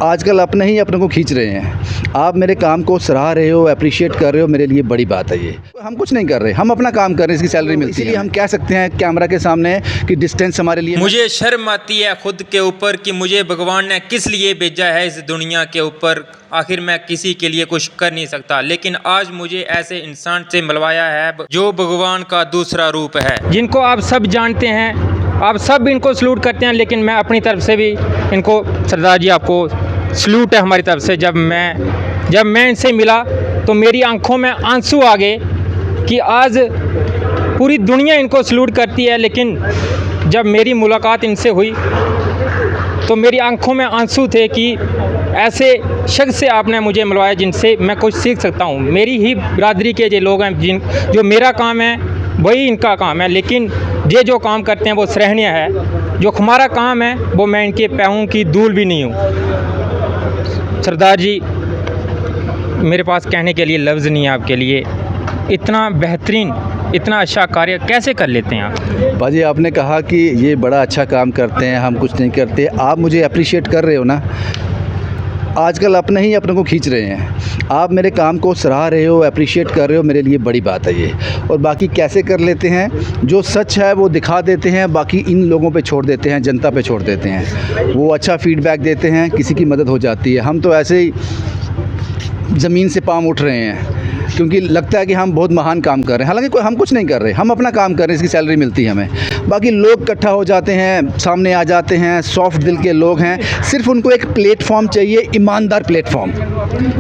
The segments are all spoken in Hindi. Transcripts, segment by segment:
आजकल अपने ही अपने को खींच रहे हैं। आप मेरे काम को सराह रहे हो, अप्रिशिएट कर रहे हो, मेरे लिए बड़ी बात है ये। हम कुछ नहीं कर रहे, हम अपना काम कर रहे हैं, इसकी सैलरी मिलती है। इसीलिए हम कह सकते हैं कैमरा के सामने कि डिस्टेंस हमारे लिए। मुझे शर्म आती है खुद के ऊपर कि मुझे भगवान ने किस लिए भेजा है इस दुनिया के ऊपर। आखिर मैं किसी के लिए कुछ कर नहीं सकता, लेकिन आज मुझे ऐसे इंसान से मिलवाया है जो भगवान का दूसरा रूप है, जिनको आप सब जानते हैं। आप सब इनको सलूट करते हैं, लेकिन मैं अपनी तरफ से भी इनको, सरदार जी आपको सलूट है हमारी तरफ से। जब मैं इनसे मिला तो मेरी आंखों में आंसू आ गए कि आज पूरी दुनिया इनको सलूट करती है, लेकिन जब मेरी मुलाकात इनसे हुई तो मेरी आंखों में आंसू थे कि ऐसे शख्स से आपने मुझे मिलवाया जिनसे मैं कुछ सीख सकता हूँ। मेरी ही बिरादरी के जो लोग हैं, जो मेरा काम है वही इनका काम है, लेकिन ये जो काम करते हैं वो सराहनीय है। जो हमारा काम है वो मैं इनके पैरों की धूल भी नहीं हूँ। सरदार जी, मेरे पास कहने के लिए लफ्ज़ नहीं है आपके लिए। इतना बेहतरीन, इतना अच्छा कार्य कैसे कर लेते हैं आप? भाजी, आपने कहा कि ये बड़ा अच्छा काम करते हैं, हम कुछ नहीं करते। आप मुझे अप्रिशिएट कर रहे हो ना। आजकल अपने ही अपने को खींच रहे हैं। आप मेरे काम को सराह रहे हो, अप्रिशिएट कर रहे हो, मेरे लिए बड़ी बात है ये। और बाकी कैसे कर लेते हैं, जो सच है वो दिखा देते हैं, बाकी इन लोगों पे छोड़ देते हैं, जनता पे छोड़ देते हैं। वो अच्छा फीडबैक देते हैं, किसी की मदद हो जाती है। हम तो ऐसे ही ज़मीन से पाँव उठ रहे हैं क्योंकि लगता है कि हम बहुत महान काम कर रहे हैं, हालांकि हम कुछ नहीं कर रहे, हम अपना काम कर रहे हैं, इसकी सैलरी मिलती है हमें। बाकी लोग इकट्ठा हो जाते हैं, सामने आ जाते हैं, सॉफ्ट दिल के लोग हैं। सिर्फ उनको एक प्लेटफॉर्म चाहिए, ईमानदार प्लेटफॉर्म,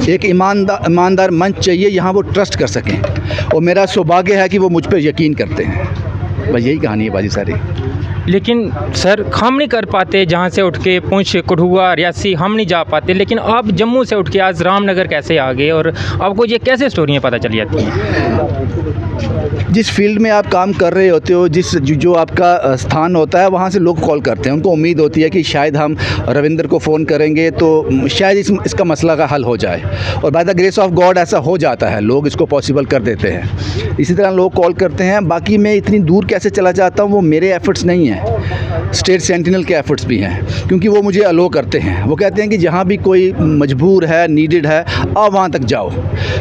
एक ईमानदार मंच चाहिए, यहाँ वो ट्रस्ट कर सकें। और मेरा सौभाग्य है कि वो मुझ पर यकीन करते हैं। बस यही कहानी है बाजी सारी। लेकिन सर, हम नहीं कर पाते जहाँ से उठ के पुंछ, कठुआ, रियासी हम नहीं जा पाते, लेकिन आप जम्मू से उठ के आज रामनगर कैसे आ गए और आपको ये कैसे स्टोरियाँ पता चली जाती हैं? जिस फील्ड में आप काम कर रहे होते हो, जो आपका स्थान होता है, वहाँ से लोग कॉल करते हैं। उनको उम्मीद होती है कि शायद हम रविंदर को फ़ोन करेंगे तो शायद इसका मसला का हल हो जाए। और by the grace of God ऐसा हो जाता है, लोग इसको पॉसिबल कर देते हैं। इसी तरह लोग कॉल करते हैं। बाकी मैं इतनी दूर कैसे चला जाता हूँ, वो मेरे एफ़र्ट्स नहीं हैं, स्टेट सेंटिनल के एफ़र्ट्स भी हैं, क्योंकि वो मुझे अलो करते हैं। वो कहते हैं कि जहाँ भी कोई मजबूर है, नीडेड है, आप वहाँ तक जाओ,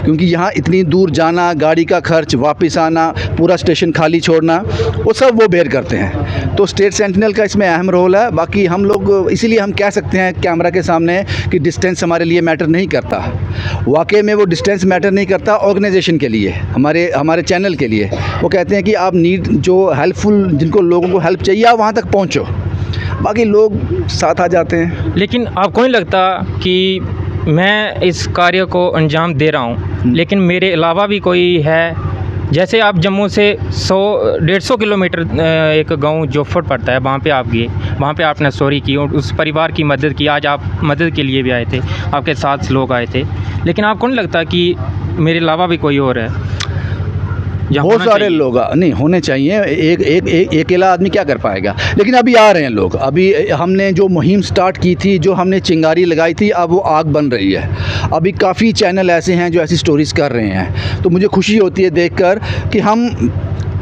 क्योंकि यहाँ इतनी दूर जाना, गाड़ी का खर्च, वापस आना, पूरा स्टेशन खाली छोड़ना, वो सब वो बेयर करते हैं। तो स्टेट सेंटिनल का इसमें अहम रोल है। बाकी हम लोग, इसीलिए हम कह सकते हैं कैमरा के सामने कि डिस्टेंस हमारे लिए मैटर नहीं करता। वाकई में वो डिस्टेंस मैटर नहीं करता ऑर्गेनाइजेशन के लिए, हमारे चैनल के लिए। वो कहते हैं कि आप जो हेल्पफुल, जिनको लोगों को हेल्प चाहिए, आप वहाँ तक पहुँचो, बाकी लोग साथ आ जाते हैं। लेकिन आपको नहीं लगता कि मैं इस कार्य को अंजाम दे रहा हूँ, लेकिन मेरे अलावा भी कोई है? जैसे आप जम्मू से 100-150 किलोमीटर एक गांव जोफट पड़ता है, वहाँ पे आप गए, वहाँ पे आपने स्टोरी की, उस परिवार की मदद की। आज आप मदद के लिए भी आए थे, आपके साथ लोग आए थे, लेकिन आपको नहीं लगता कि मेरे अलावा भी कोई और है? बहुत सारे लोग नहीं होने चाहिए। एक अकेला आदमी क्या कर पाएगा? लेकिन अभी आ रहे हैं लोग। अभी हमने जो मुहिम स्टार्ट की थी, जो हमने चिंगारी लगाई थी, अब वो आग बन रही है। अभी काफ़ी चैनल ऐसे हैं जो ऐसी स्टोरीज़ कर रहे हैं। तो मुझे खुशी होती है देखकर कि हम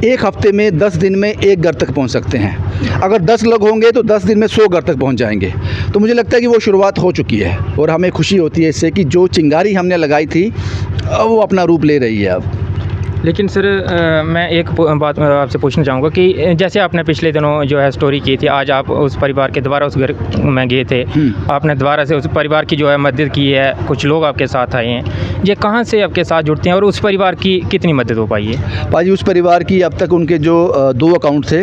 एक हफ्ते में, 10 दिन में एक घर तक पहुंच सकते हैं। अगर 10 लोग होंगे तो 10 दिन में 100 घर तक पहुंच जाएंगे। तो मुझे लगता है कि वो शुरुआत हो चुकी है और हमें खुशी होती है इससे कि जो चिंगारी हमने लगाई थी वो अपना रूप ले रही है अब। लेकिन सर, मैं एक बात आपसे पूछना चाहूँगा कि जैसे आपने पिछले दिनों जो है स्टोरी की थी, आज आप उस परिवार के दोबारा उस घर में गए थे, आपने दोबारा से उस परिवार की जो है मदद की है, कुछ लोग आपके साथ आए हैं। ये कहाँ से आपके साथ जुड़ते हैं और उस परिवार की कितनी मदद हो पाई है? भाजी, उस परिवार की अब तक उनके जो 2 अकाउंट थे,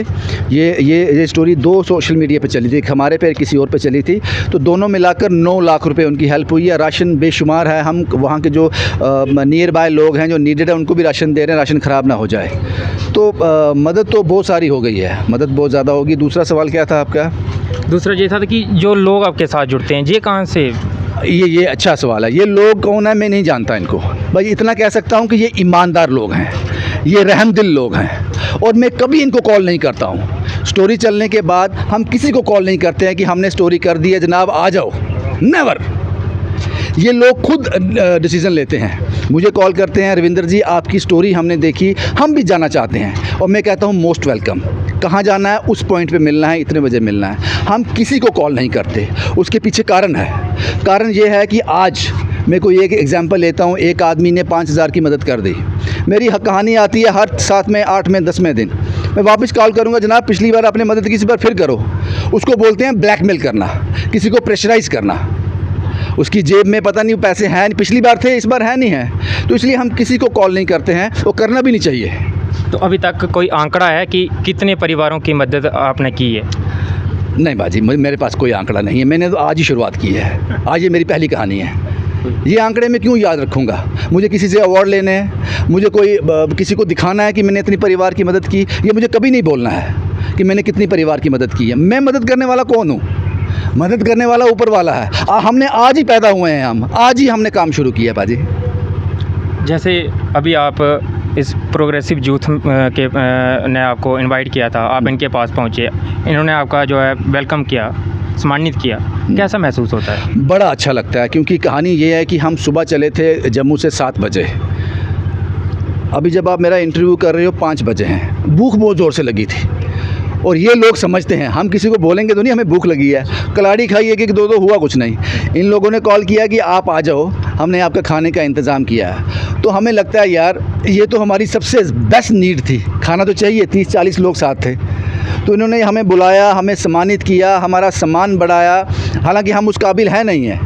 ये स्टोरी 2 सोशल मीडिया पे चली थी, एक हमारे पे, किसी और पे चली थी। तो दोनों मिलाकर 9 लाख रुपए उनकी हेल्प हुई है। राशन बेशुमार है। हम वहाँ के जो नियर बाय लोग हैं, जो नीडेड है, उनको भी राशन दे रहे हैं, राशन ख़राब ना हो जाए। तो मदद तो बहुत सारी हो गई है, मदद बहुत ज़्यादा होगी। दूसरा सवाल क्या था आपका? दूसरा ये था कि जो लोग आपके साथ जुड़ते हैं, ये कहाँ से? ये अच्छा सवाल है। ये लोग कौन है, मैं नहीं जानता इनको। भाई इतना कह सकता हूँ कि ये ईमानदार लोग हैं, ये रहमदिल लोग हैं, और मैं कभी इनको कॉल नहीं करता हूँ। स्टोरी चलने के बाद हम किसी को कॉल नहीं करते हैं कि हमने स्टोरी कर दी है जनाब, आ जाओ। नेवर। ये लोग खुद डिसीज़न लेते हैं, मुझे कॉल करते हैं, रविंदर जी आपकी स्टोरी हमने देखी, हम भी जाना चाहते हैं। और मैं कहता हूँ मोस्ट वेलकम। कहाँ जाना है, उस पॉइंट पे मिलना है, इतने बजे मिलना है। हम किसी को कॉल नहीं करते, उसके पीछे कारण है। कारण ये है कि आज मैं कोई एक एग्जांपल लेता हूँ, एक आदमी ने 5,000 की मदद कर दी, मेरी कहानी आती है हर 7 में 8 में 10वें दिन, मैं वापस कॉल करूँगा, जनाब पिछली बार आपने मदद की, इस बार फिर करो। उसको बोलते हैं ब्लैकमेल करना, किसी को प्रेशराइज़ करना। उसकी जेब में पता नहीं पैसे हैं, पिछली बार थे, इस बार है नहीं है, तो इसलिए हम किसी को कॉल नहीं करते हैं, वो करना भी नहीं चाहिए। तो अभी तक कोई आंकड़ा है कि कितने परिवारों की मदद आपने की है? नहीं बाजी, मेरे पास कोई आंकड़ा नहीं है, मैंने तो आज ही शुरुआत की है, आज ये मेरी पहली कहानी है। ये आंकड़े मैं क्यों याद रखूँगा, मुझे किसी से अवार्ड लेने हैं, मुझे कोई किसी को दिखाना है कि मैंने इतनी परिवार की मदद की, ये मुझे कभी नहीं बोलना है कि मैंने कितनी परिवार की मदद की है। मैं मदद करने वाला कौन हूँ? मदद करने वाला ऊपर वाला है। हमने आज ही पैदा हुए हैं, हम आज ही हमने काम शुरू किया बाजी। जैसे अभी आप इस प्रोग्रेसिव यूथ के ने आपको इनवाइट किया था, आप इनके पास पहुँचे, इन्होंने आपका जो है वेलकम किया, सम्मानित किया, कैसा महसूस होता है? बड़ा अच्छा लगता है, क्योंकि कहानी ये है कि हम सुबह चले थे जम्मू से 7 बजे, अभी जब आप मेरा इंटरव्यू कर रहे हो 5 बजे हैं, भूख बहुत ज़ोर से लगी थी। और ये लोग समझते हैं, हम किसी को बोलेंगे तो नहीं हमें भूख लगी है, कलाड़ी खाई एक एक दो दो हुआ कुछ नहीं। इन लोगों ने कॉल किया कि आप आ जाओ, हमने आपका खाने का इंतज़ाम किया है। तो हमें लगता है यार ये तो हमारी सबसे बेस्ट नीड थी, खाना तो चाहिए, 30-40 लोग साथ थे, तो इन्होंने हमें बुलाया, हमें सम्मानित किया, हमारा सम्मान बढ़ाया। हालांकि हम उस काबिल है नहीं है,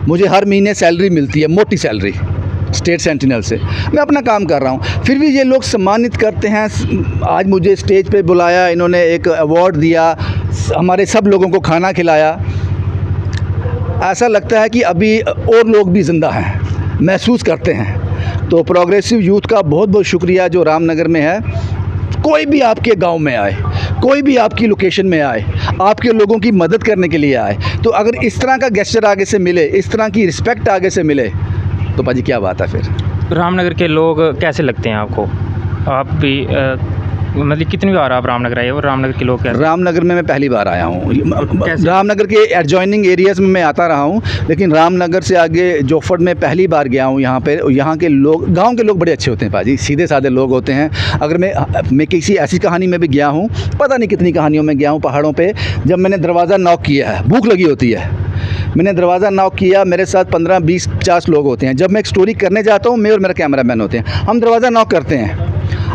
मुझे हर महीने सैलरी मिलती है, मोटी सैलरी स्टेट सेंटिनल से, मैं अपना काम कर रहा हूँ, फिर भी ये लोग सम्मानित करते हैं। आज मुझे स्टेज पे बुलाया, इन्होंने एक अवार्ड दिया, हमारे सब लोगों को खाना खिलाया। ऐसा लगता है कि अभी और लोग भी ज़िंदा हैं, महसूस करते हैं। तो प्रोग्रेसिव यूथ का बहुत बहुत शुक्रिया जो रामनगर में है। कोई भी आपके गांव में आए, कोई भी आपकी लोकेशन में आए, आपके लोगों की मदद करने के लिए आए, तो अगर इस तरह का गेस्चर आगे से मिले, इस तरह की रिस्पेक्ट आगे से मिले, तो पाजी क्या बात है फिर। रामनगर के लोग कैसे लगते हैं आपको? आप भी मतलब कितनी बार आप रामनगर आए हो, रामनगर के लोग कैसे? रामनगर में मैं पहली बार आया हूँ। कैसे? रामनगर के एडजॉइनिंग एरियाज़ में मैं आता रहा हूँ, लेकिन रामनगर से आगे जोफड़ में पहली बार गया हूँ। यहाँ पे यहाँ के लोग, गांव के लोग बड़े अच्छे होते हैं पाजी, सीधे साधे लोग होते हैं। अगर मैं किसी ऐसी कहानी में भी गया हूँ, पता नहीं कितनी कहानियों में गया हूँ पहाड़ों पर, जब मैंने दरवाज़ा नॉक किया है, भूख लगी होती है, मैंने दरवाज़ा नॉक किया, मेरे साथ 15, 20, 50 लोग होते हैं। जब मैं एक स्टोरी करने जाता हूँ, मैं और मेरा कैमरामैन होते हैं, हम दरवाज़ा नॉक करते हैं,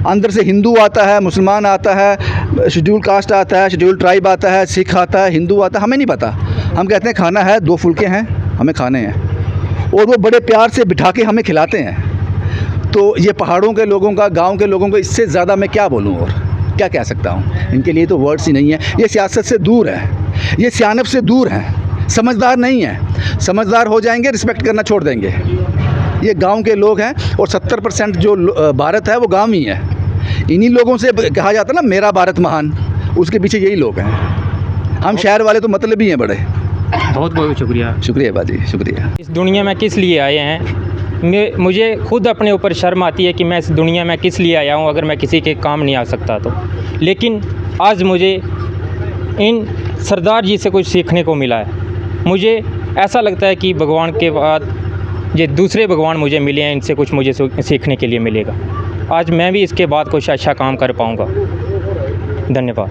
अंदर से हिंदू आता है, मुसलमान आता है, शेड्यूल कास्ट आता है, शेड्यूल ट्राइब आता है, सिख आता है, हिंदू आता है, हमें नहीं पता। हम कहते हैं खाना है, 2 फुलके हैं, हमें खाने हैं, और वो बड़े प्यार से बिठा के हमें खिलाते हैं। तो ये पहाड़ों के लोगों का, गाँव के लोगों को, इससे ज़्यादा मैं क्या बोलूँ और क्या कह सकता हूँ। इनके लिए तो वर्ड्स ही नहीं है। ये सियासत से दूर है, ये सियानत से दूर हैं, समझदार नहीं है। समझदार हो जाएंगे, रिस्पेक्ट करना छोड़ देंगे। ये गांव के लोग हैं, और 70% जो भारत है वो गांव ही है। इन्हीं लोगों से कहा जाता है ना मेरा भारत महान, उसके पीछे यही लोग हैं। हम शहर वाले तो मतलब ही हैं बड़े। बहुत बहुत शुक्रिया। शुक्रिया बाजी, शुक्रिया। इस दुनिया में किस लिए आए हैं, मुझे खुद अपने ऊपर शर्म आती है कि मैं इस दुनिया में किस लिए आया हूँ अगर मैं किसी के काम नहीं आ सकता तो। लेकिन आज मुझे इन सरदार जी से कुछ सीखने को मिला है। मुझे ऐसा लगता है कि भगवान के बाद ये दूसरे भगवान मुझे मिले हैं, इनसे कुछ मुझे सीखने के लिए मिलेगा। आज मैं भी इसके बाद कुछ अच्छा काम कर पाऊँगा। धन्यवाद।